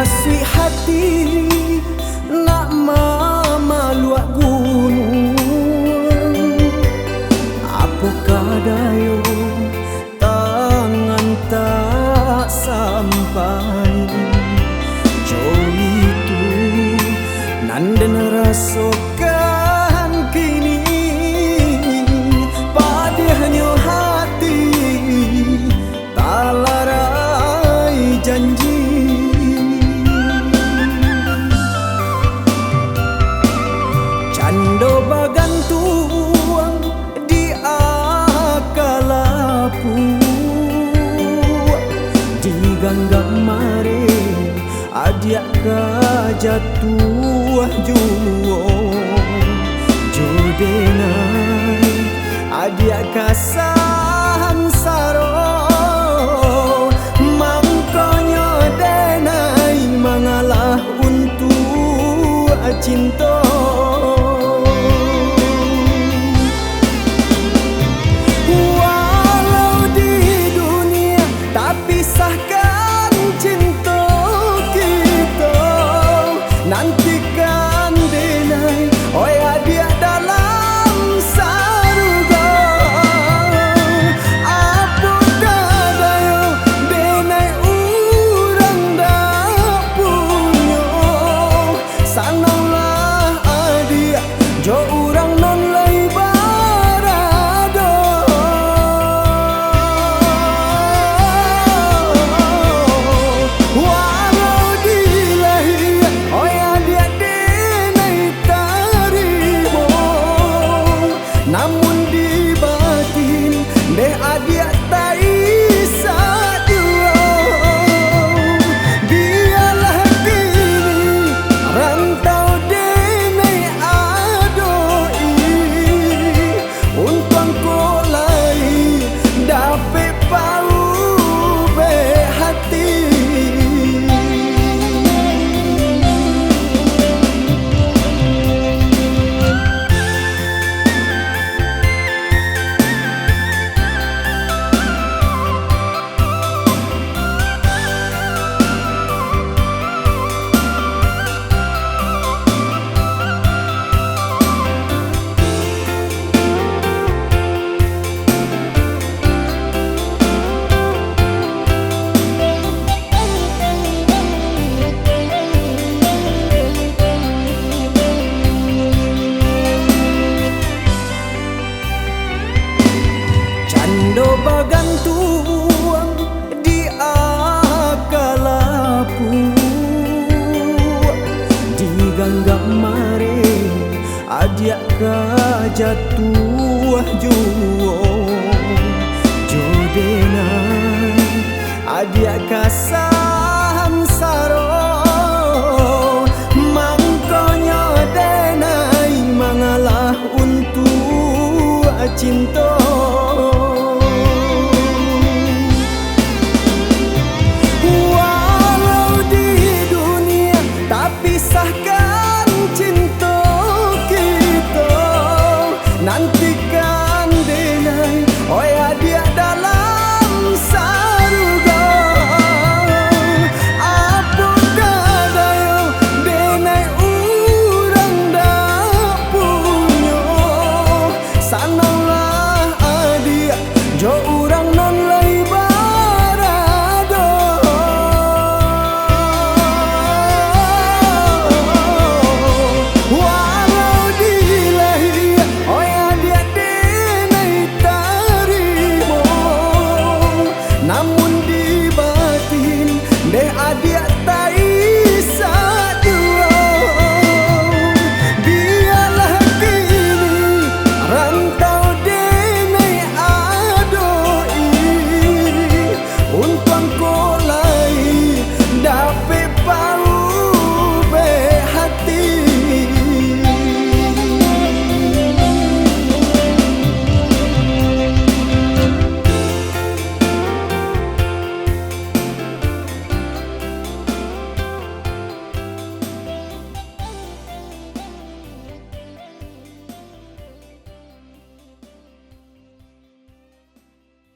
asui hati nak mamaluak gunung. Apakah dayo tangan tak sampai, jauh itu nanden rasakan kini. Padahnya hati tak larai janji. Cando bagantung di akalapu, diganggap mare adiak ka jatuh juo. Jodenai adiak kasan saro, mangkonyo denai mangalah untuk cinta. Walau di dunia tak pisahkan cinta kita, nantikan denai oi adia dalam saruga. Apakah dayo denai urang dak punyo, sananglah adia jo urang non lai barado. Walau di lahir oi adia denai tarimo, namun di batin de adia tak isa dua. Biarlah kini rantau denai adoi, untung ko lai dapat pau be hati. Cando bagantung di akalapu, diganggap mare adiak ka jatuh juo. Jodenai adiak kasan saro, mangkonyo denai mangalah untuk cinta.